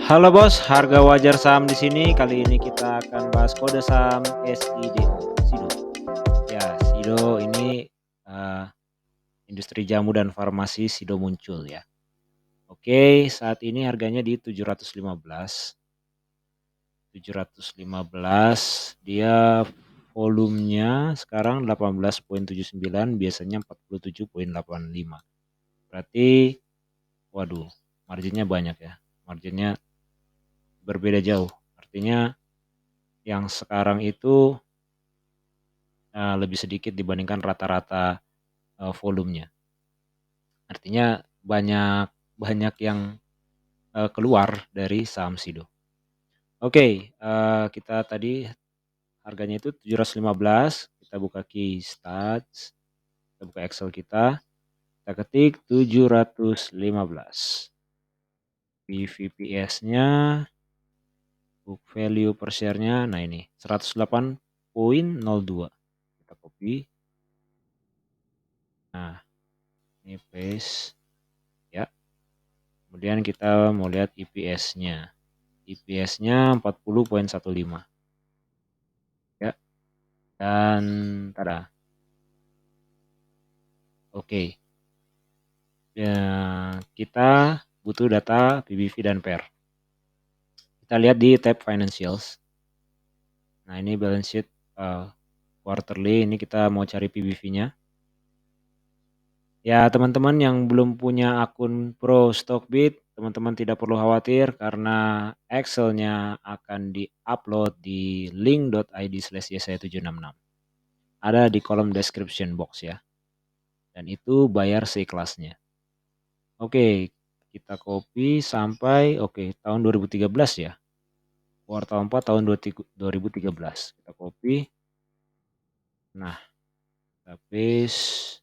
Halo bos, harga wajar saham di sini. Kali ini kita akan bahas kode saham SIDO. SIDO. Ya, SIDO ini eh, industri jamu dan farmasi SIDO muncul ya. Oke, saat ini harganya di 715. 715. Dia volumenya sekarang 18,79, biasanya 47,85. Berarti waduh, marginnya banyak ya. Marginnya berbeda jauh. Artinya yang sekarang itu lebih sedikit dibandingkan rata-rata volumenya. Artinya banyak banyak yang keluar dari saham SIDO. Oke, kita tadi harganya itu 715, kita buka key stats, kita buka Excel kita ketik 715. BVPS-nya, book value per share-nya, nah ini 108,02. Kita copy. Nah, ini paste ya. Kemudian kita mau lihat EPS-nya. EPS-nya 40,15 ya. Dan tada. Oke. Ya, kita butuh data PBV dan PER. Kita lihat di tab financials. Nah, ini balance sheet quarterly, ini kita mau cari PBV-nya. Ya, teman-teman yang belum punya akun Pro Stockbit, teman-teman tidak perlu khawatir karena Excel-nya akan di-upload di link.id/yesaya766. Ada di kolom description box ya. Dan itu bayar seikhlasnya. Oke, kita copy sampai tahun 2013 ya. Kuartal 4 tahun 2013. Kita copy. Nah, kita paste.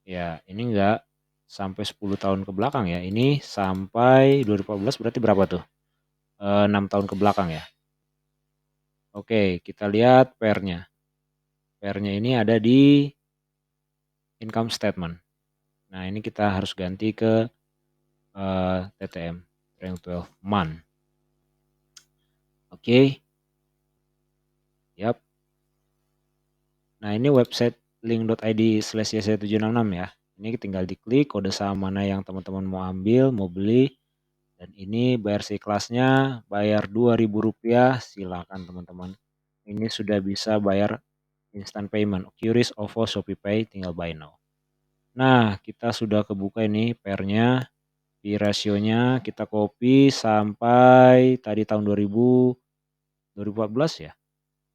Ya, ini enggak sampai 10 tahun ke belakang ya. Ini sampai 2014 berarti berapa tuh? 6 tahun ke belakang ya. Oke, kita lihat PER-nya. PER-nya ini ada di income statement. Nah, ini kita harus ganti ke TTM, trailing 12 month. Oke. Yap. Nah, ini website link.id/yesaya766 ya. Ini tinggal diklik kode saham mana yang teman-teman mau ambil, mau beli. Dan ini bayar seikhlasnya, bayar Rp2.000, silakan teman-teman. Ini sudah bisa bayar instant payment, QRIS, OVO, ShopeePay, tinggal buy now. Nah, kita sudah kebuka ini pairnya, di rasionya kita copy sampai tadi tahun 2014 ya.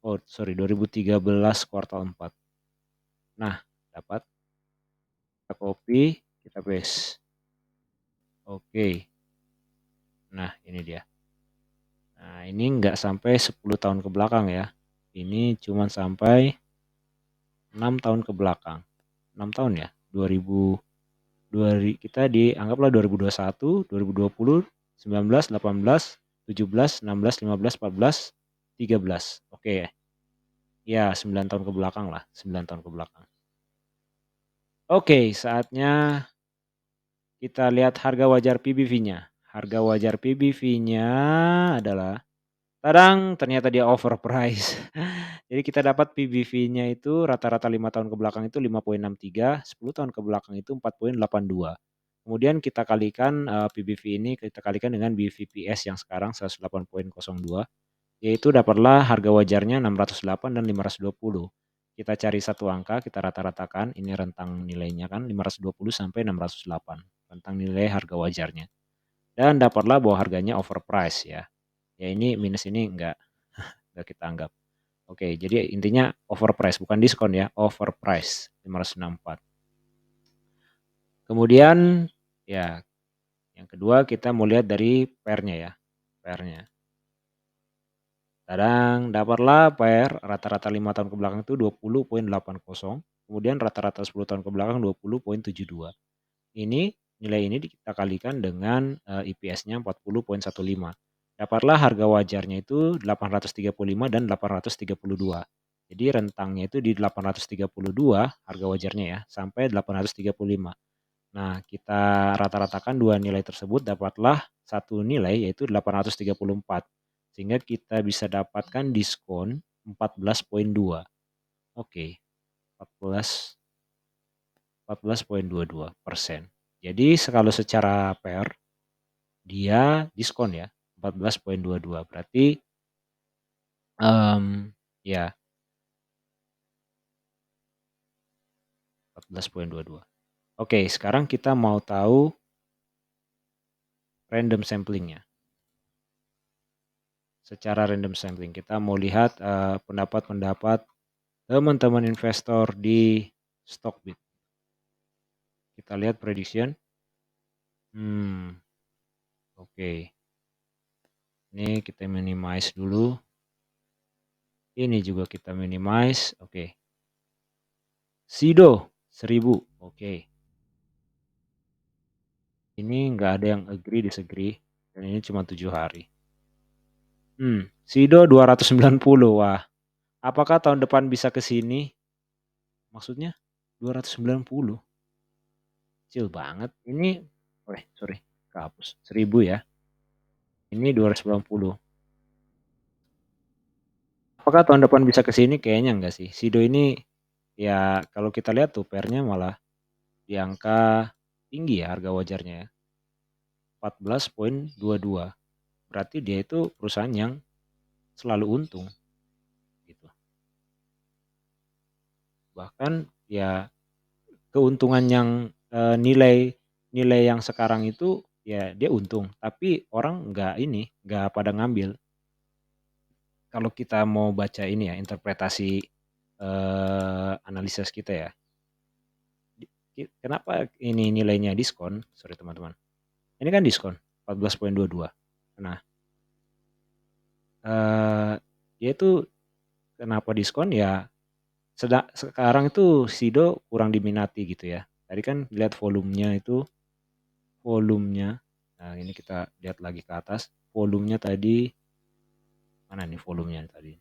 Oh, sorry, 2013 kuartal 4. Nah, dapat. Kita copy, kita paste. Oke. Nah, ini dia. Nah, ini enggak sampai 10 tahun ke belakang ya. Ini cuma sampai 6 tahun ke belakang. 6 tahun ya. 2000 kita dianggaplah 2021, 2020, 19, 18, 17, 16, 15, 14, 13. Oke. Ya, 9 tahun ke belakang lah, 9 tahun ke belakang. Oke, saatnya kita lihat harga wajar PBV-nya. Harga wajar PBV-nya adalah tadang, ternyata dia overprice. Jadi kita dapat PBV-nya itu rata-rata 5 tahun ke belakang itu 5,63, 10 tahun ke belakang itu 4,82. Kemudian kita kalikan PBV ini kita kalikan dengan BVPS yang sekarang 108,02, yaitu dapatlah harga wajarnya 608 dan 520. Kita cari satu angka, kita rata-ratakan, ini rentang nilainya kan 520 sampai 608, rentang nilai harga wajarnya. Dan dapatlah bahwa harganya overprice ya. Ya ini minus ini enggak kita anggap. Oke, jadi intinya overprice, bukan diskon ya, overprice 564. Kemudian ya yang kedua kita mau lihat dari pair-nya ya. Pair-nya. Kadang dapatlah pair rata-rata 5 tahun ke belakang itu 20,80. Kemudian rata-rata 10 tahun ke belakang 20,72. Ini nilai ini kita kalikan dengan IPS-nya 40,15. Dapatlah harga wajarnya itu 835 dan 832. Jadi rentangnya itu di 832 harga wajarnya ya sampai 835. Nah, kita rata-ratakan dua nilai tersebut dapatlah satu nilai yaitu 834. Sehingga kita bisa dapatkan diskon 14,2. Oke, 14,22%. Jadi kalau secara pair dia diskon ya 14,22. Berarti ya 14,22. Oke, sekarang kita mau tahu random samplingnya. Secara random sampling kita mau lihat pendapat-pendapat teman-teman investor di Stockbit. Kita lihat prediction. Oke. Ini kita minimize dulu. Ini juga kita minimize. Oke. Sido 1000. Oke. Ini nggak ada yang agree disagree. Dan ini cuma 7 hari. Sido 290. Wah. Apakah tahun depan bisa ke sini? Maksudnya 290. Kecil banget. Ini sorry, kehapus. 1000 ya. Ini 290. Apakah tahun depan bisa ke sini? Kayaknya enggak sih. Sido ini ya kalau kita lihat tuh pairnya malah di angka tinggi ya harga wajarnya ya. 14,22. Berarti dia itu perusahaan yang selalu untung gitu. Bahkan ya keuntungan yang nilai yang sekarang itu ya dia untung, tapi orang nggak pada ngambil. Kalau kita mau baca ini ya interpretasi analisis kita ya. Kenapa ini nilainya diskon? Sorry teman-teman. Ini kan diskon 14,22. Nah, dia itu kenapa diskon ya? Sekarang itu Sido kurang diminati gitu ya. Tadi kan lihat volumenya. Nah, ini kita lihat lagi ke atas. Volumenya tadi mana nih volumenya tadi?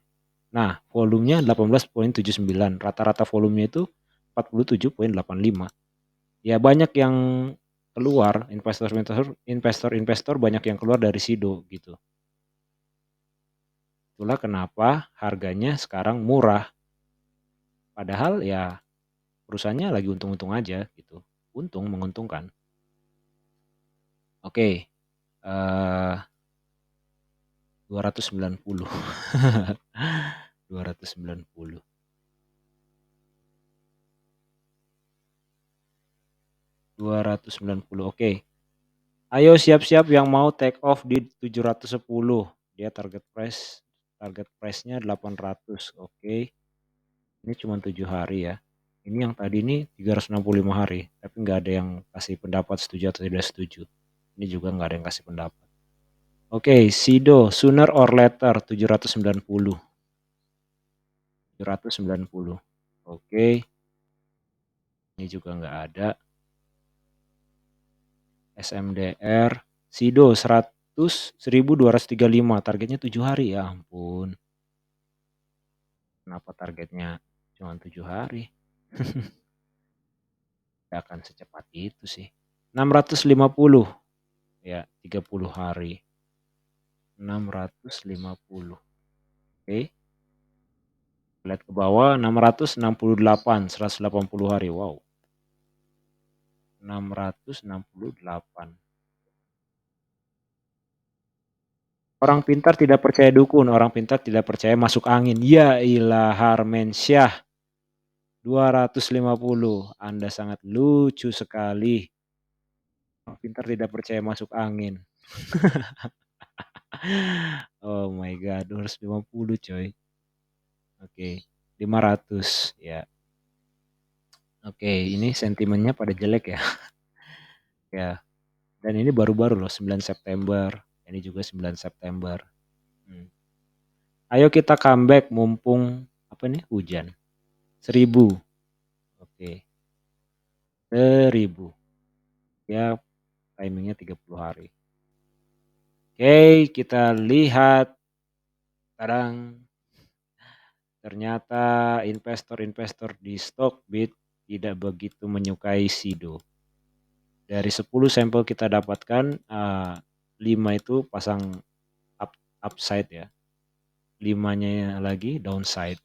Nah, volumenya 18,79. Rata-rata volumenya itu 47,85. Ya banyak yang keluar, investor banyak yang keluar dari Sido gitu. Itulah kenapa harganya sekarang murah. Padahal ya perusahaannya lagi untung-untung aja gitu. Untung, menguntungkan. Oke. 290. 290. Oke. Ayo siap-siap yang mau take off di 710. Dia target price-nya 800. Oke. Ini cuma 7 hari ya. Ini yang tadi ini 365 hari. Tapi nggak ada yang kasih pendapat setuju atau tidak setuju. Ini juga nggak ada yang kasih pendapat. Oke, Sido sooner or later 790. 790. Oke. Ini juga nggak ada. SMDR Sido 1235. Targetnya 7 hari. Ya ampun. Kenapa targetnya cuma 7 hari? Gak akan secepat itu sih. 650. Ya, 30 hari. 650. Oke. Lihat ke bawah 668, 180 hari. Wow. 668. Orang pintar tidak percaya dukun, orang pintar tidak percaya masuk angin. Ya ilah Harmensyah. 250. Anda sangat lucu sekali. Orang pintar tidak percaya masuk angin. Oh my god, 250 coy. Oke, 500 ya. Oke, ini sentimennya pada jelek ya. Ya. Dan ini baru-baru loh 9 September. Ini juga 9 September. Ayo kita comeback mumpung hujan. 1000. Oke. 1000. Ya timingnya 30 hari. Oke, kita lihat sekarang ternyata investor-investor di Stockbit tidak begitu menyukai Sido. Dari 10 sampel kita dapatkan 5 itu pasang upside ya, 5-nya lagi downside.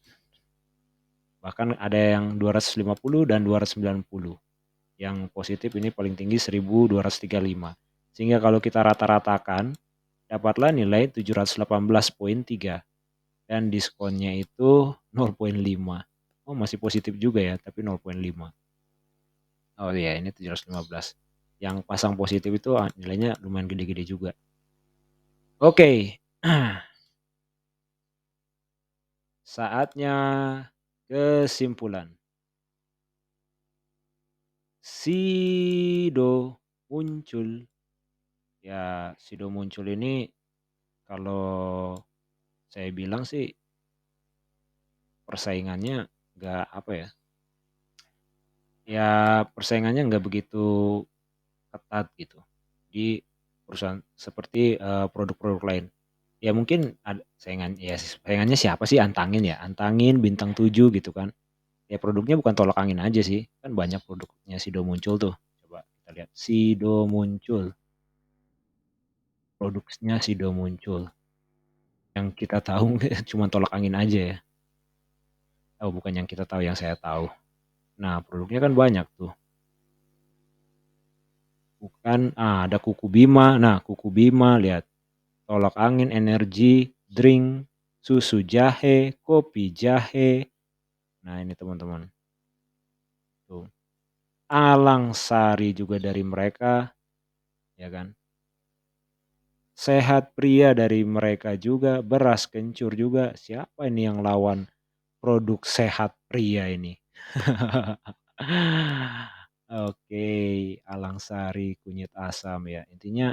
Bahkan ada yang 250 dan 290. Yang positif ini paling tinggi 1235. Sehingga kalau kita rata-ratakan, dapatlah nilai 718,3 dan diskonnya itu 0,5. Oh, masih positif juga ya, tapi 0,5. Oh iya, ini 715. Yang pasang positif itu nilainya lumayan gede-gede juga. Oke. Saatnya kesimpulan. Sido muncul. Ya, Sido muncul ini kalau saya bilang sih persaingannya nggak apa ya, ya persaingannya nggak begitu ketat gitu di perusahaan seperti, produk-produk lain. Ya mungkin saingannya siapa sih, Antangin ya, Antangin, Bintang 7 gitu kan. Ya produknya bukan tolak angin aja sih, kan banyak produknya Sido muncul tuh. Coba kita lihat, Sido muncul, produknya Sido muncul. Yang kita tahu cuma tolak angin aja ya. Oh bukan yang kita tahu, yang saya tahu. Nah produknya kan banyak tuh. Bukan, ada Kuku Bima. Nah Kuku Bima lihat, tolak angin, energi, drink, susu jahe, kopi jahe. Nah ini teman-teman. Tuh. Alang Sari juga dari mereka, ya kan. Sehat Pria dari mereka juga, Beras Kencur juga. Siapa ini yang lawan produk Sehat Pria ini? Oke, Alang Sari, Kunyit Asam ya. Intinya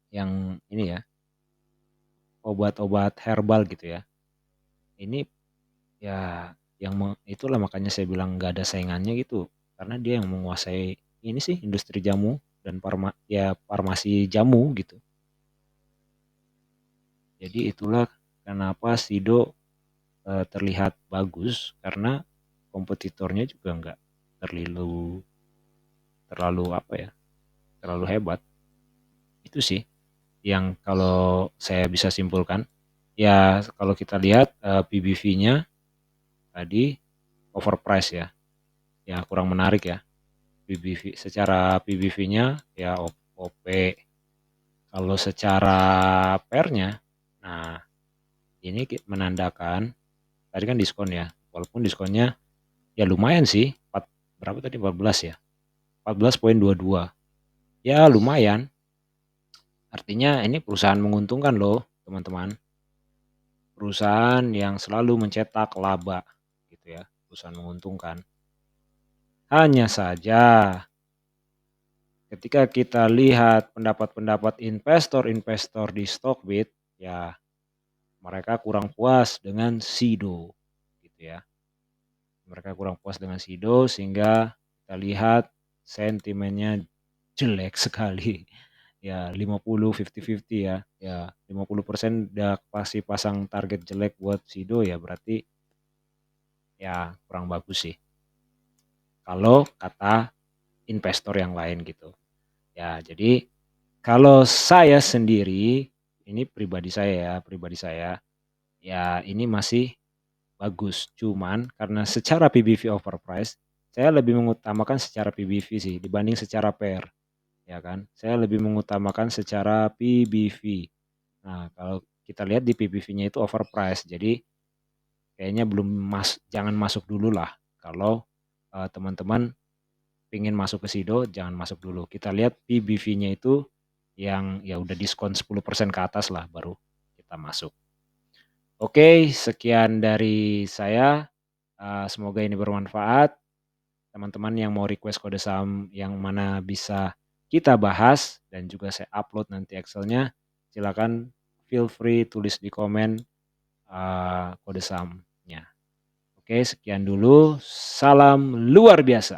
yang ini ya, obat-obat herbal gitu ya. Ini ya itulah makanya saya bilang nggak ada saingannya gitu. Karena dia yang menguasai ini sih industri jamu dan farmasi jamu gitu. Jadi itulah kenapa Sido terlihat bagus karena kompetitornya juga nggak terlalu terlalu apa ya, terlalu hebat. Itu sih yang kalau saya bisa simpulkan. Ya kalau kita lihat PBV-nya tadi overprice ya. Ya kurang menarik ya. PBV secara PBV-nya ya OP. Kalau secara pair-nya, nah ini menandakan tadi kan diskon ya. Walaupun diskonnya ya lumayan sih, berapa tadi, 14 ya? 14,22. Ya lumayan, artinya ini perusahaan menguntungkan loh teman-teman. Perusahaan yang selalu mencetak laba gitu ya, perusahaan menguntungkan. Hanya saja ketika kita lihat pendapat-pendapat investor-investor di Stockbit, ya mereka kurang puas dengan Sido gitu ya. Mereka kurang puas dengan Sido sehingga kita lihat sentimennya jelek sekali. Ya 50, 50-50 ya. Ya 50% udah pasti pasang target jelek buat Sido ya berarti ya kurang bagus sih. Kalau kata investor yang lain gitu. Ya jadi kalau saya sendiri, ini pribadi saya, ya ini masih bagus. Cuman karena secara PBV overprice, saya lebih mengutamakan secara PBV sih dibanding secara pair, ya kan. Saya lebih mengutamakan secara PBV. Nah, kalau kita lihat di PBV-nya itu overprice. Jadi kayaknya jangan masuk dulu lah. Kalau teman-teman pengen masuk ke Sido, jangan masuk dulu. Kita lihat PBV-nya itu yang ya udah diskon 10% ke atas lah baru kita masuk. Oke, sekian dari saya. Semoga ini bermanfaat. Teman-teman yang mau request kode saham yang mana bisa kita bahas dan juga saya upload nanti Excelnya, silakan feel free tulis di komen kode sahamnya. Oke, sekian dulu. Salam luar biasa.